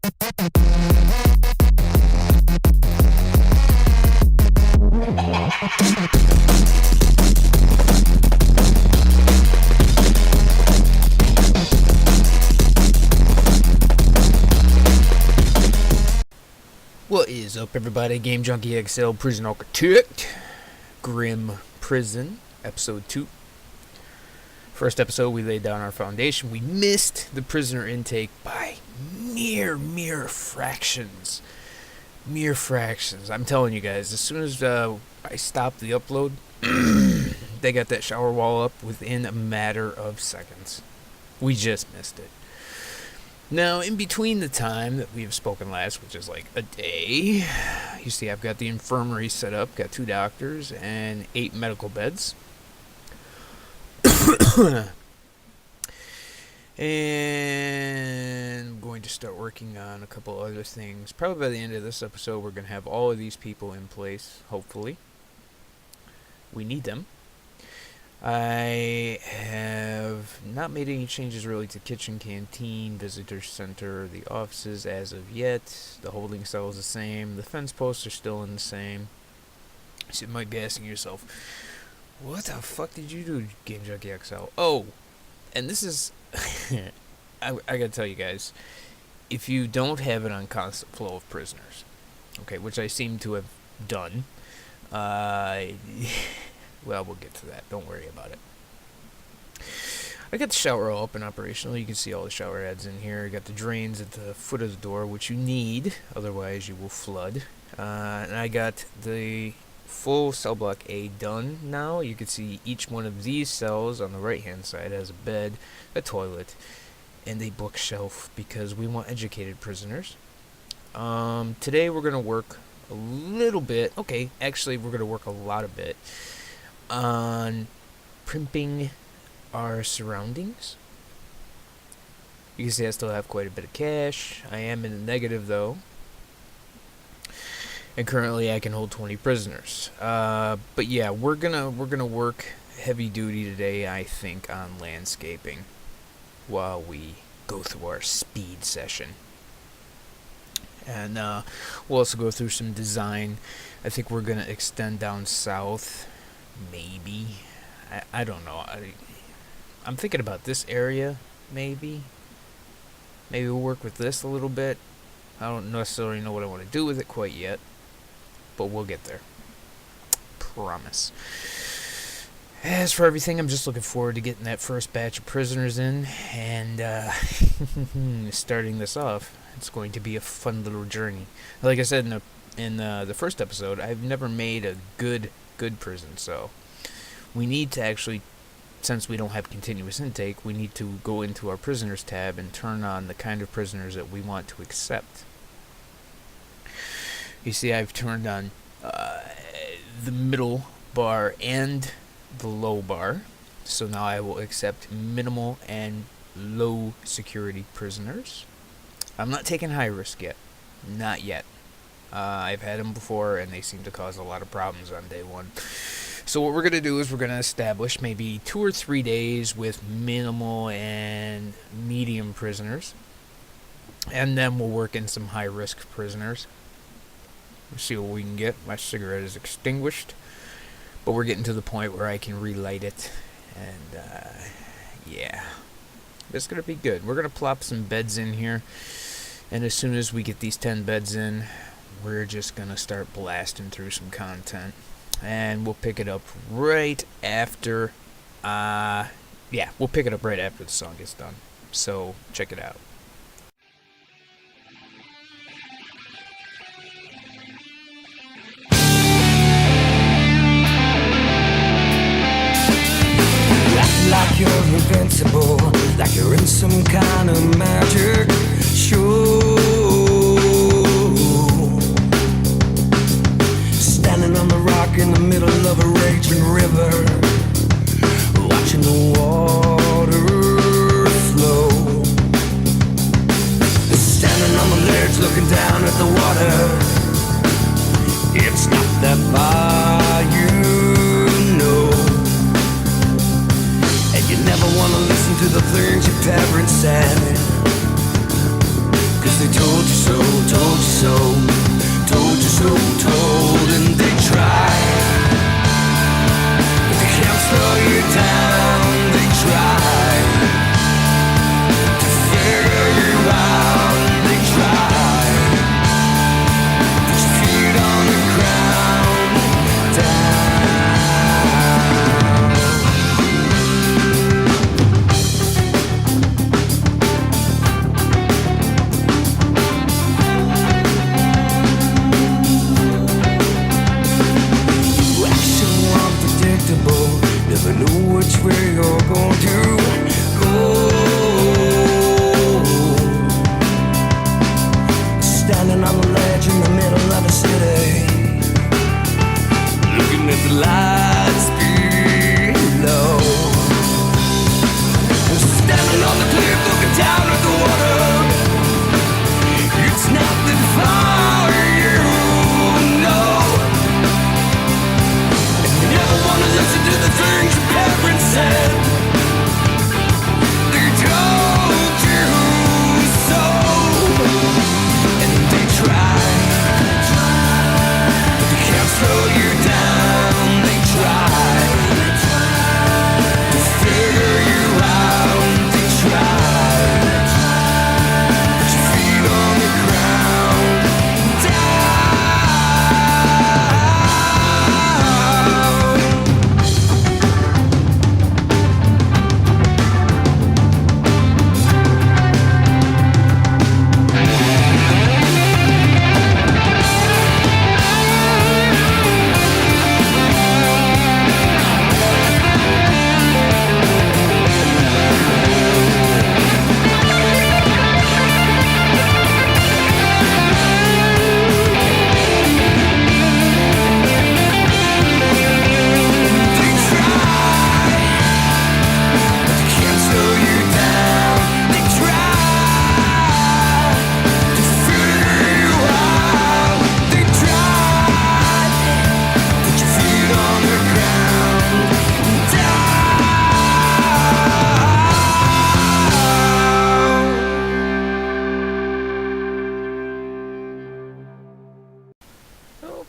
What is up, everybody? Game Junkie XL, Prison Architect, Grim Prison, Episode 2. First episode, we laid down our foundation. We missed the prisoner intake by mere fractions. Mere fractions. I'm telling you guys, as soon as I stopped the upload, they got that shower wall up within a matter of seconds. We just missed it. Now, in between the time that we have spoken last, which is like a day, you see I've got the infirmary set up, got 2 doctors and 8 medical beds. And I'm going to start working on a couple other things. Probably by the end of this episode, we're going to have all of these people in place, hopefully. We need them. I have not made any changes really to kitchen, canteen, visitor center, the offices as of yet. The holding cell is the same. The fence posts are still in the same. So you might be asking yourself, what the fuck did you do, Game Junkie XL? Oh, and this is... I gotta tell you guys, if you don't have it on constant flow of prisoners, okay, which I seem to have done, well, we'll get to that. Don't worry about it. I got the shower all up and operational. You can see all the shower heads in here. I got the drains at the foot of the door, which you need, otherwise you will flood. And I got the full cell block A done now. You can see each one of these cells on the right-hand side has a bed, a toilet, and a bookshelf because we want educated prisoners. Today we're going to work a little bit. Okay, actually we're going to work a lot of it on primping our surroundings. You can see I still have quite a bit of cash. I am in the negative though, and currently I can hold 20 prisoners. But yeah, we're gonna work heavy duty today, I think, on landscaping while we go through our speed session. And we'll also go through some design. I think we're gonna extend down south. Maybe. I don't know. I'm thinking about this area, maybe. Maybe we'll work with this a little bit. I don't necessarily know what I want to do with it quite yet, but we'll get there. Promise. As for everything, I'm just looking forward to getting that first batch of prisoners in and starting this off. It's going to be a fun little journey. Like I said in the first episode, I've never made a good prison, so we need to actually, since we don't have continuous intake, we need to go into our prisoners tab and turn on the kind of prisoners that we want to accept. You see I've turned on the middle bar and the low bar, so now I will accept minimal and low security prisoners. I'm not taking high risk yet, not yet. I've had them before, and they seem to cause a lot of problems on day one. So what we're going to do is we're going to establish maybe 2 or 3 days with minimal and medium prisoners. And then we'll work in some high-risk prisoners. We'll see what we can get. My cigarette is extinguished, but we're getting to the point where I can relight it. And, yeah. It's going to be good. We're going to plop some beds in here. And as soon as we get these 10 beds in, we're just going to start blasting through some content. And we'll pick it up right after, we'll pick it up right after the song gets done. So, check it out. Act like you're invincible, like you're in some kind of magic show. Standing on the rock in the middle of a raging river, watching the water flow. Standing on the ledge looking down at the water. It's not that far, you know. And you never want to listen to the things your parents said, 'cause they told you so, told you so, told you so, told, and they tried, but they can't slow you down. They tried to figure you out. They tried, put your feet on the ground, down. Never know which way you're going to go. Standing on the ledge in the middle of the city, looking at the lights below. Standing on the cliff, looking down at the water. It's not that far, you know. Never wanna listen to the things your parents said. They told you so, and they tried, but they can't slow you down. They tried to figure you out. They tried, put your feet on the ground, down.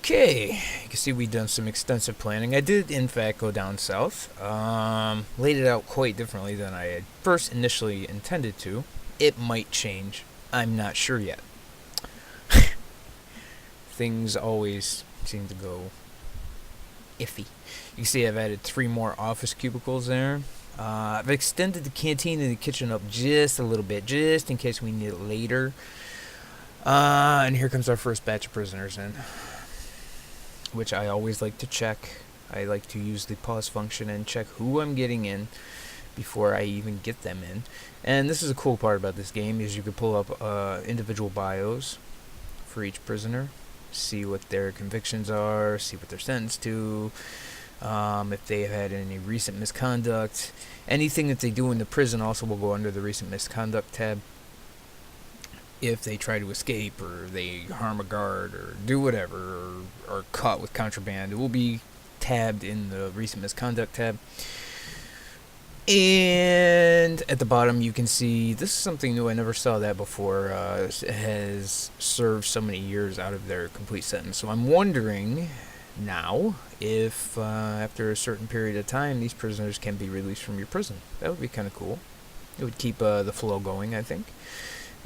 Okay, you can see we've done some extensive planning. I did, in fact, go down south. Laid it out quite differently than I had first initially intended to. It might change. I'm not sure yet. Things always seem to go iffy. You can see I've added 3 more office cubicles there. I've extended the canteen and the kitchen up just a little bit, just in case we need it later. And here comes our first batch of prisoners in, which I always like to check. I like to use the pause function and check who I'm getting in before I even get them in. And this is a cool part about this game, is you can pull up individual bios for each prisoner, see what their convictions are, see what they're sentenced to, if they have had any recent misconduct. Anything that they do in the prison also will go under the recent misconduct tab. If they try to escape, or they harm a guard, or do whatever, or are caught with contraband, it will be tabbed in the recent misconduct tab. And at the bottom you can see, this is something new, I never saw that before, has served so many years out of their complete sentence. So I'm wondering now if after a certain period of time these prisoners can be released from your prison. That would be kind of cool. It would keep the flow going, I think.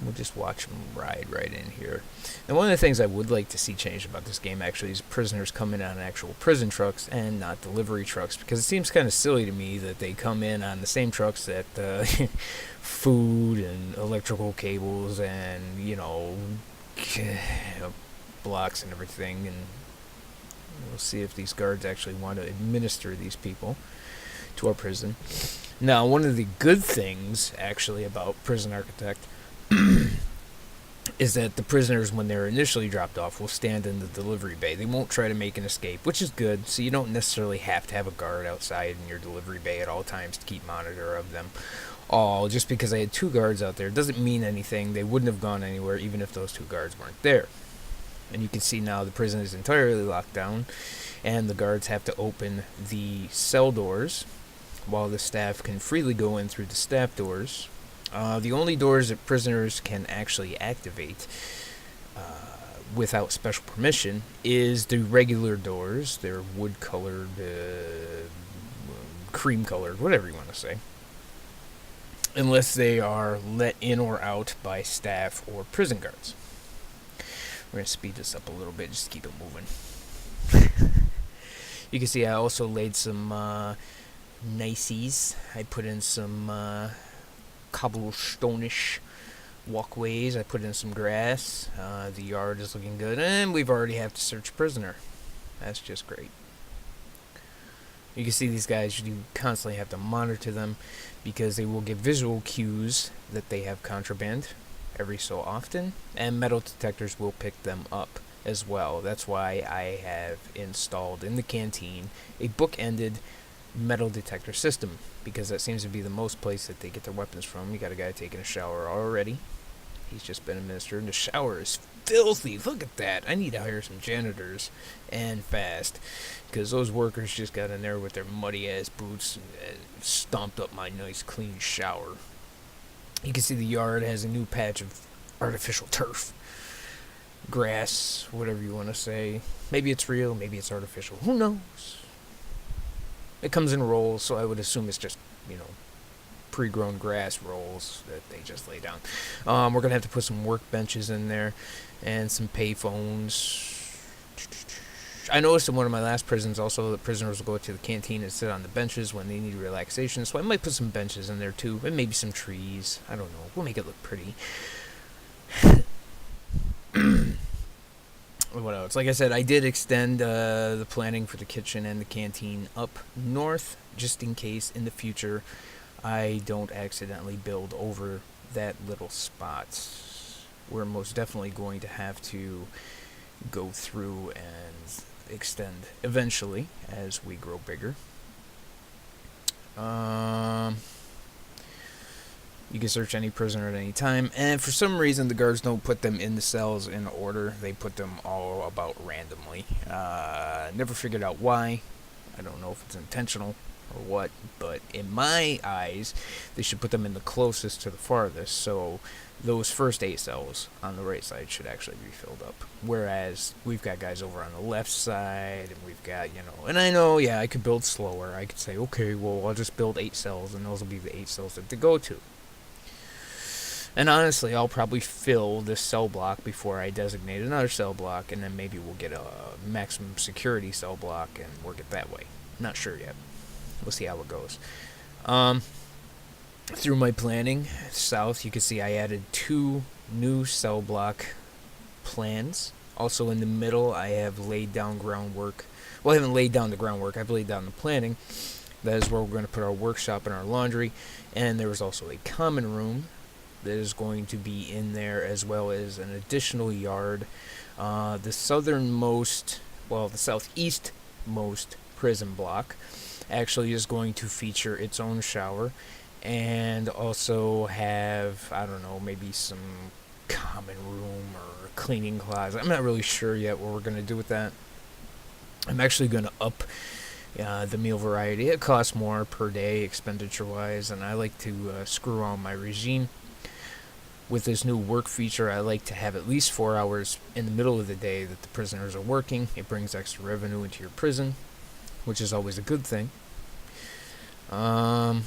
We'll just watch them ride right in here. And one of the things I would like to see changed about this game actually is prisoners come in on actual prison trucks and not delivery trucks, because it seems kind of silly to me that they come in on the same trucks that food and electrical cables and, blocks and everything. And we'll see if these guards actually want to administer these people to our prison. Now, one of the good things actually about Prison Architect is that the prisoners, when they're initially dropped off, will stand in the delivery bay. They won't try to make an escape, which is good, so you don't necessarily have to have a guard outside in your delivery bay at all times to keep monitor of them. Just because I had 2 guards out there doesn't mean anything. They wouldn't have gone anywhere even if those 2 guards weren't there. And you can see now the prison is entirely locked down, and the guards have to open the cell doors while the staff can freely go in through the staff doors. The only doors that prisoners can actually activate without special permission is the regular doors. They're wood-colored, cream-colored, whatever you want to say. Unless they are let in or out by staff or prison guards. We're going to speed this up a little bit, just to keep it moving. You can see I also laid some niceys. I put in some cobblestone-ish walkways. I put in some grass. The yard is looking good, and we've already have to search prisoner. That's just great. You can see these guys, you constantly have to monitor them because they will give visual cues that they have contraband every so often, and metal detectors will pick them up as well. That's why I have installed in the canteen a book-ended metal detector system, because that seems to be the most place that they get their weapons from. You got a guy taking a shower already. He's just been administered, and the shower is filthy. Look at that. I need to hire some janitors, and fast, because those workers just got in there with their muddy-ass boots and stomped up my nice, clean shower. You can see the yard has a new patch of artificial turf. Grass, whatever you want to say. Maybe it's real, maybe it's artificial. Who knows? It comes in rolls, so I would assume it's just, pre-grown grass rolls that they just lay down. We're going to have to put some workbenches in there and some pay phones. I noticed in one of my last prisons also that prisoners will go to the canteen and sit on the benches when they need relaxation, so I might put some benches in there too, and maybe some trees. I don't know. We'll make it look pretty. What else? Like I said, I did extend the planning for the kitchen and the canteen up north, just in case in the future I don't accidentally build over that little spot. We're most definitely going to have to go through and extend eventually as we grow bigger. You can search any prisoner at any time, and for some reason the guards don't put them in the cells in order. They put them all about randomly. Never figured out why. I don't know if it's intentional or what, but in my eyes they should put them in the closest to the farthest, so those first 8 cells on the right side should actually be filled up, whereas we've got guys over on the left side, and we've got, and I know, I could build slower. I could say, okay, well, I'll just build 8 cells, and those will be the 8 cells that they go to. And honestly, I'll probably fill this cell block before I designate another cell block, and then maybe we'll get a maximum security cell block and work it that way. Not sure yet. We'll see how it goes. Through my planning south, you can see I added 2 new cell block plans. Also in the middle, I have laid down groundwork. Well, I haven't laid down the groundwork. I've laid down the planning. That is where we're going to put our workshop and our laundry. And there was also a common room that is going to be in there, as well as an additional yard. The southeastmost prison block actually is going to feature its own shower, and also have, I don't know, maybe some common room or cleaning closet. I'm not really sure yet what we're going to do with that. I'm actually going to up the meal variety. It costs more per day expenditure-wise, and I like to screw on my regime. With this new work feature, I like to have at least 4 hours in the middle of the day that the prisoners are working. It brings extra revenue into your prison, which is always a good thing. And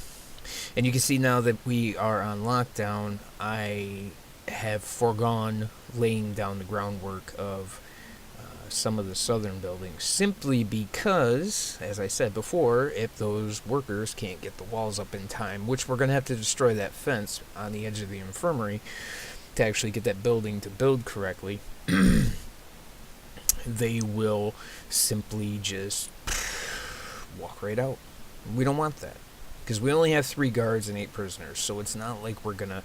you can see now that we are on lockdown, I have foregone laying down the groundwork of some of the southern buildings, simply because, as I said before, if those workers can't get the walls up in time, which we're going to have to destroy that fence on the edge of the infirmary to actually get that building to build correctly, they will simply just walk right out. We don't want that, because we only have 3 guards and 8 prisoners, so it's not like we're gonna,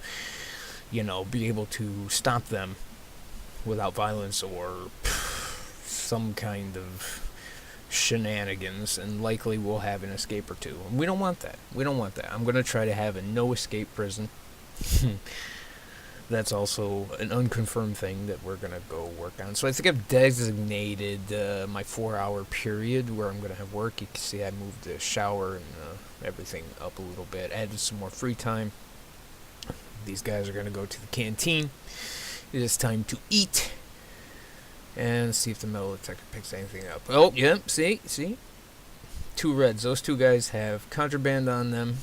be able to stop them without violence or some kind of shenanigans, and likely we'll have an escape or 2. And we don't want that. I'm gonna try to have a no escape prison. That's also an unconfirmed thing that we're going to go work on. So I think I've designated my 4-hour period where I'm going to have work. You can see I moved the shower and everything up a little bit. Added some more free time. these guys are going to go to the canteen. It is time to eat. And see if the metal detector picks anything up. Oh, yep, see? 2 reds. Those 2 guys have contraband on them.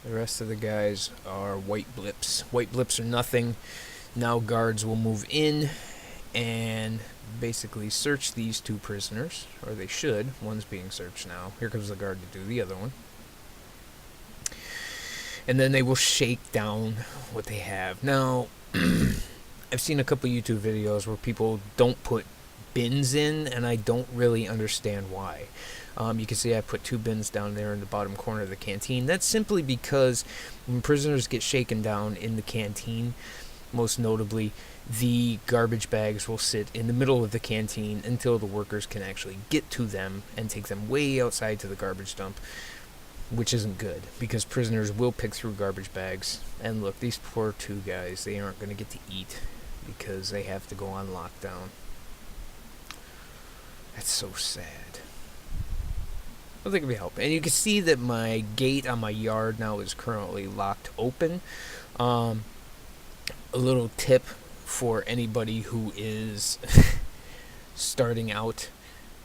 The rest of the guys are white blips. White blips are nothing. Now guards will move in and basically search these 2 prisoners. Or they should. One's being searched now. Here comes the guard to do the other one. And then they will shake down what they have. Now, I've seen a couple YouTube videos where people don't put bins in, and I don't really understand why. You can see I put 2 bins down there in the bottom corner of the canteen. That's simply because when prisoners get shaken down in the canteen, most notably, the garbage bags will sit in the middle of the canteen until the workers can actually get to them and take them way outside to the garbage dump, which isn't good because prisoners will pick through garbage bags. And look, these poor 2 guys, they aren't going to get to eat because they have to go on lockdown. That's so sad. I don't think it'll be helping. And you can see that my gate on my yard now is currently locked open. A little tip for anybody who is starting out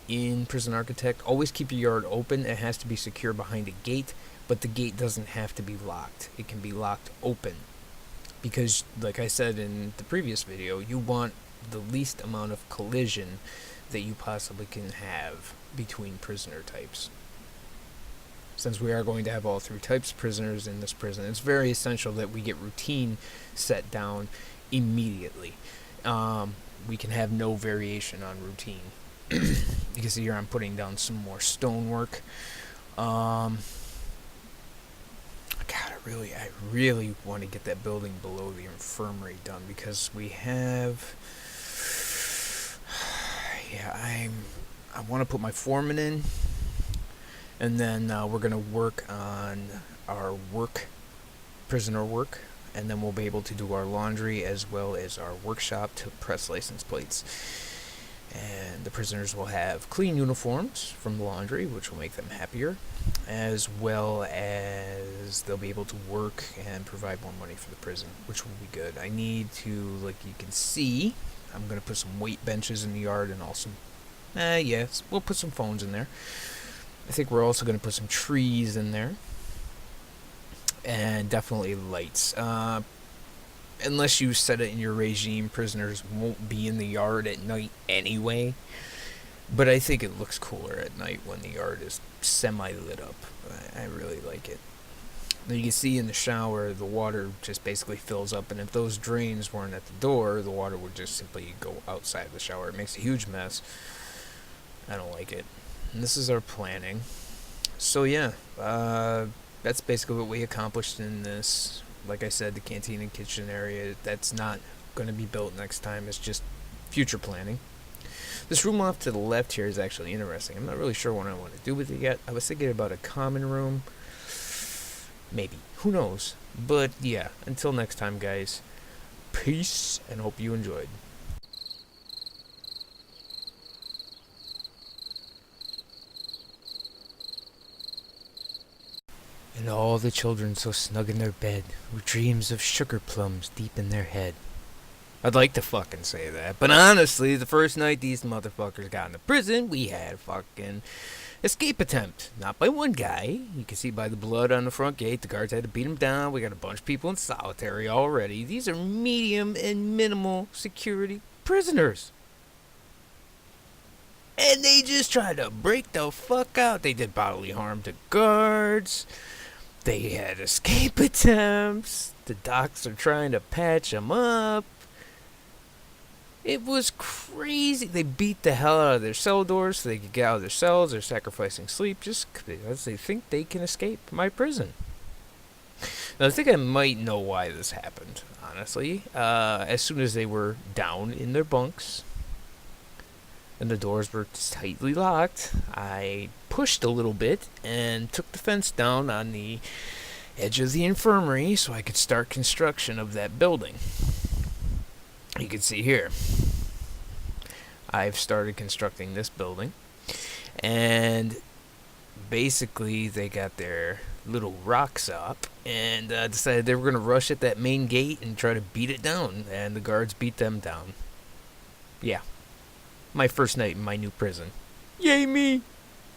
in Prison Architect: always keep your yard open. It has to be secure behind a gate, but the gate doesn't have to be locked. It can be locked open because, like I said in the previous video, you want the least amount of collision that you possibly can have between prisoner types. Since we are going to have all 3 types of prisoners in this prison, it's very essential that we get routine set down immediately. We can have no variation on routine. You can see here I'm putting down some more stonework. God, I really want to get that building below the infirmary done because we have. Yeah, I want to put my foreman in, and then we're gonna work on our prisoner work, and then we'll be able to do our laundry as well as our workshop to press license plates. And the prisoners will have clean uniforms from the laundry, which will make them happier, as well as they'll be able to work and provide more money for the prison, which will be good. I need to, like you can see, I'm going to put some weight benches in the yard and also, yes, we'll put some phones in there. I think we're also going to put some trees in there. And definitely lights. Unless you set it in your regime, prisoners won't be in the yard at night anyway. But I think it looks cooler at night when the yard is semi-lit up. I really like it. Now you can see in the shower, the water just basically fills up. And if those drains weren't at the door, the water would just simply go outside the shower. It makes a huge mess. I don't like it. And this is our planning. So yeah, that's basically what we accomplished in this. Like I said, the canteen and kitchen area, that's not going to be built next time. It's just future planning. This room off to the left here is actually interesting. I'm not really sure what I want to do with it yet. I was thinking about a common room. Maybe. Who knows? But yeah, until next time, guys. Peace, and hope you enjoyed. And all the children so snug in their bed, with dreams of sugar plums deep in their head. I'd like to fucking say that, but honestly, the first night these motherfuckers got into prison, we had a fucking escape attempt. Not by one guy. You can see by the blood on the front gate, the guards had to beat him down. We got a bunch of people in solitary already. These are medium and minimal security prisoners. And they just tried to break the fuck out. They did bodily harm to guards. They had escape attempts. The docs are trying to patch them up. It was crazy. They beat the hell out of their cell doors so they could get out of their cells. They're sacrificing sleep just because they think they can escape my prison. Now, I think I might know why this happened, honestly. As soon as they were down in their bunks and the doors were tightly locked, I pushed a little bit and took the fence down on the edge of the infirmary so I could start construction of that building. You can see here, I've started constructing this building, and basically they got their little rocks up and decided they were going to rush at that main gate and try to beat it down. And the guards beat them down. Yeah. My first night in my new prison. Yay me!